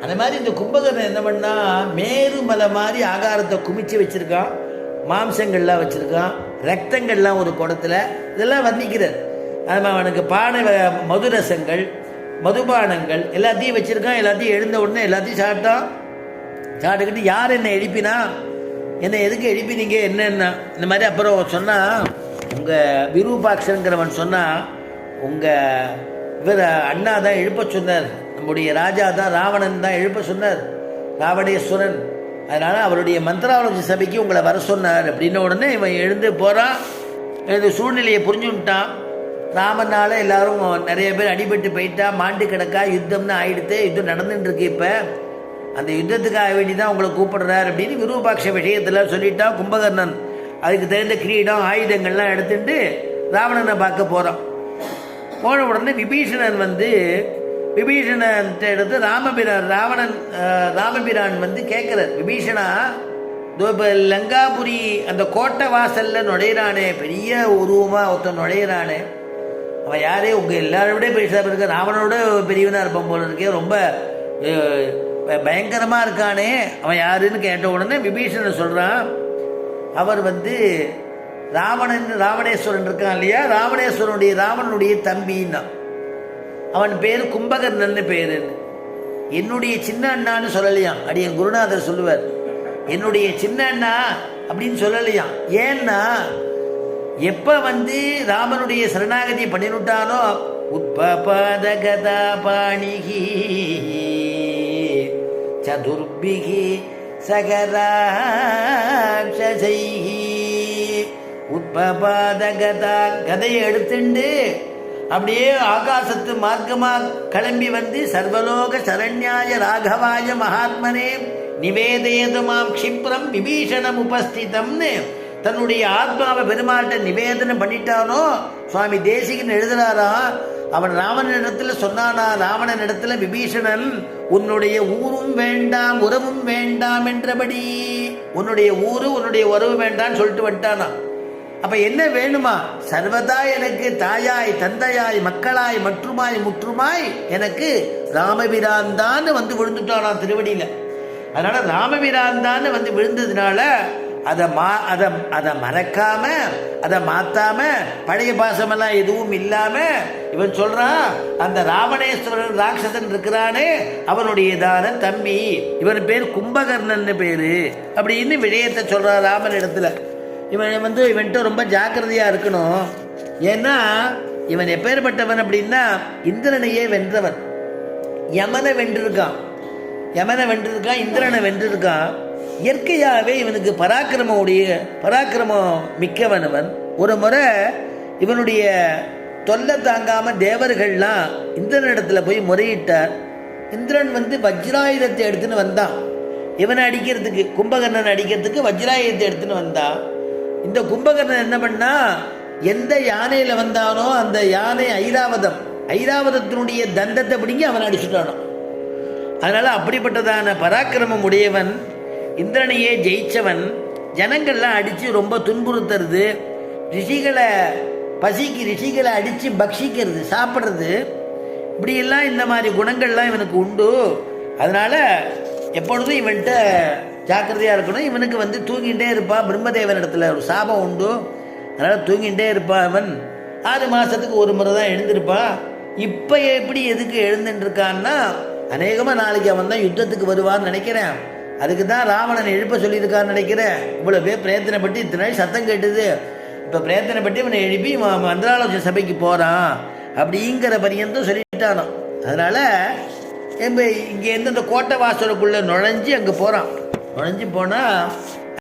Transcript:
அந்த மாதிரி இந்த கும்பகர்ணன் என்ன பண்ணா, மேருமலை மாதிரி ஆகாரத்தை குமிச்சு வச்சிருக்கான், மாம்சங்கள்லாம் வச்சிருக்கான், ரத்தங்கள்லாம் ஒரு குடத்துல, இதெல்லாம் வர்ணிக்கிறார். அது அவனுக்கு பானை மதுரசங்கள் மதுபானங்கள் எல்லாத்தையும் வச்சிருக்கான். எல்லாத்தையும் எழுந்த உடனே எல்லாத்தையும் சாப்பிட்டுக்கிட்டு யார் என்னை எழுப்பினா, என்னை எதுக்கு எழுப்பினீங்க என்னன்னா இந்த மாதிரி. அப்புறம் சொன்னா, உங்கள் விரூபாட்சங்கிறவன் சொன்னா, உங்கள் இவர் அண்ணா தான் எழுப்ப சொன்னார், நம்முடைய ராஜா தான் ராவணன் தான் எழுப்ப சொன்னார், ராவணேஸ்வரன். அதனால் அவருடைய மந்திராலோசி சபைக்கு உங்களை வர சொன்னார் அப்படின்ன உடனே இவன் எழுந்து போகிறான். இந்த சூழ்நிலையை புரிஞ்சுட்டான். ராமனால் எல்லாரும் நிறைய பேர் அடிபட்டு போயிட்டா, மாண்டு கிடக்கா, யுத்தம்னு ஆயிடுத்து, யுத்தம் நடந்துட்டு இருக்கு. இப்போ அந்த யுத்தத்துக்காக வேண்டி தான் உங்களை கூப்பிடுறார் அப்படின்னு விரூபாட்ச விஷயத்தில் சொல்லிட்டான் கும்பகர்ணன். அதுக்கு தெரிந்த கிரீடம் ஆயுதங்கள்லாம் எடுத்துட்டு ராவணனை பார்க்க போகிறான். போன உடனே விபீஷணன் விபீஷணன்ட்ட எடுத்து ராமபிரான் கேட்குறார், விபீஷணா இப்போ லங்காபுரி அந்த கோட்டை வாசலில் நுழையிறானே, பெரிய உருவமாக ஒருத்தன் நுழையிறானே, அவன் யாரே உங்கள் எல்லாரோட பெருசாக இருக்க, ராவனோட பெரியவனாக இருப்பான் போல இருக்கே, ரொம்ப பயங்கரமாக இருக்கானே, அவன் யாருன்னு கேட்ட உடனே விபீஷணன் சொல்கிறான், அவர் ராவணேஸ்வரன் இருக்கான் இல்லையா, ராவணனுடைய தம்பின்னா, அவன் பேர் கும்பகர்ணன் பேரு. என்னுடைய சின்ன அண்ணான்னு சொல்லலையாம். அடி என் குருநாதர் சொல்லுவார், என்னுடைய சின்ன அண்ணா அப்படின்னு சொல்லலையாம். ஏன்னா எப்ப ராமனுடைய சரணாகதி பண்ணிவிட்டானோ, உத்பபாத கதா பாணிகி சதுர்பிகி சகராட்சசைஹி, உத்பபாத கதா கதையை எடுத்துண்டு அப்படியே ஆகாசத்து மார்க்கமாக கிளம்பி சர்வலோக சரண்யாய ராகவாய மகாத்மனே நிவேதேதுமாம் க்ஷிப்ரம் விபீஷணம் உபஸ்திதம்னு தன்னுடைய ஆத்மாவை பெருமாள்கிட்ட நிவேதனம் பண்ணிட்டானோ, சுவாமி தேசிகன் எழுதுறாரா. அவன் ராவணனிடத்தில் சொன்னானா, ராவணனிடத்தில் விபீஷணன் உன்னுடைய ஊரும் வேண்டாம் உறவும் வேண்டாம் என்றபடி, உன்னுடைய ஊரு உன்னுடைய உறவு வேண்டான்னு சொல்லிட்டு வந்துட்டானா. அப்ப என்ன வேணுமா, சர்வதா எனக்கு தாயாய் தந்தையாய் மக்களாய் மற்றுமாய் முற்றுமாய் எனக்கு ராமபிரான் தான் விழுந்துட்டானா திருவடியில. அதனால ராமபிரான் தான் விழுந்ததுனால அதை மறக்காம, அதை மாத்தாம, பழைய பாசமெல்லாம் எதுவும் இல்லாம இவன் சொல்றான், அந்த ராவணேஸ்வரன் ராட்சசன் இருக்கிறானே அவனுடையதான தம்பி, இவன் பேர் கும்பகர்ணன் பேரு அப்படின்னு விடயத்தை சொல்றான் ராமன் இடத்துல. இவன் இவன்ட்டு ரொம்ப ஜாக்கிரதையா இருக்கணும். ஏன்னா இவன் எப்பேற்பட்டவன் அப்படின்னா, இந்திரனையே வென்றவன், யமனை வென்றிருக்கான், இந்திரனை வென்றிருக்கான். இயற்கையாகவே இவனுக்கு பராக்கிரமம் மிக்கவன். அவன் ஒரு முறை இவனுடைய தொல்லை தாங்காம தேவர்கள்லாம் இந்திரனிடத்துல போய் முறையிட்டார். இந்திரன் வஜ்ராயுதத்தை எடுத்துன்னு வந்தான் இவனை அடிக்கிறதுக்கு, கும்பகர்ணன் அடிக்கிறதுக்கு வஜ்ராயுதத்தை எடுத்துன்னு வந்தான். இந்த கும்பகர்ணன் என்ன பண்ணா, எந்த யானையில வந்தானோ அந்த யானை ஐராவதத்தினுடைய தந்தத்தை பிடிங்கி அவன் அடிச்சுட்டானோ. அதனால அப்படிப்பட்டதான பராக்கிரமம் உடையவன், இந்திரனையே ஜெயிச்சவன், ஜனங்கள்லாம் அடிச்சு ரொம்ப துன்புறுத்துறது, ரிஷிகளை அடிச்சு பக்ஷிக்கிறது, சாப்பிட்றது, இப்படியெல்லாம் இந்த மாதிரி குணங்கள்லாம் இவனுக்கு உண்டு. அதனால எப்பொழுதும் இவன்கிட்ட ஜாக்கிரதையாக இருக்கணும். இவனுக்கு தூங்கிட்டே இருப்பான். பிரம்மதேவன் இடத்துல ஒரு சாபம் உண்டு, அதனால் தூங்கிட்டே இருப்பான். அவன் 6 மாதத்துக்கு ஒரு முறை தான் எழுந்திருப்பான். இப்போ எப்படி எதுக்கு எழுந்துட்டு இருக்கான்னா, அநேகமாக நாளைக்கு அவன் தான் யுத்தத்துக்கு வருவான்னு நினைக்கிறேன். அதுக்கு தான் ராவணன் எழுப்ப சொல்லியிருக்கான்னு நினைக்கிறேன். இவ்வளோ பேர் பிரயத்தனைப்பட்டு இத்தனை நாள் சத்தம் கேட்டுது, இப்போ பிரயத்தனைப்பட்டு இவனை எழுப்பி மந்திராலோசனை சபைக்கு போகிறான் அப்படிங்கிற பரியந்தும் சொல்லிட்டானோ. அதனால் இங்கேருந்து அந்த கோட்டை வாசலுக்குள்ளே நுழைஞ்சு அங்கே போகிறான். நுழைஞ்சு போனால்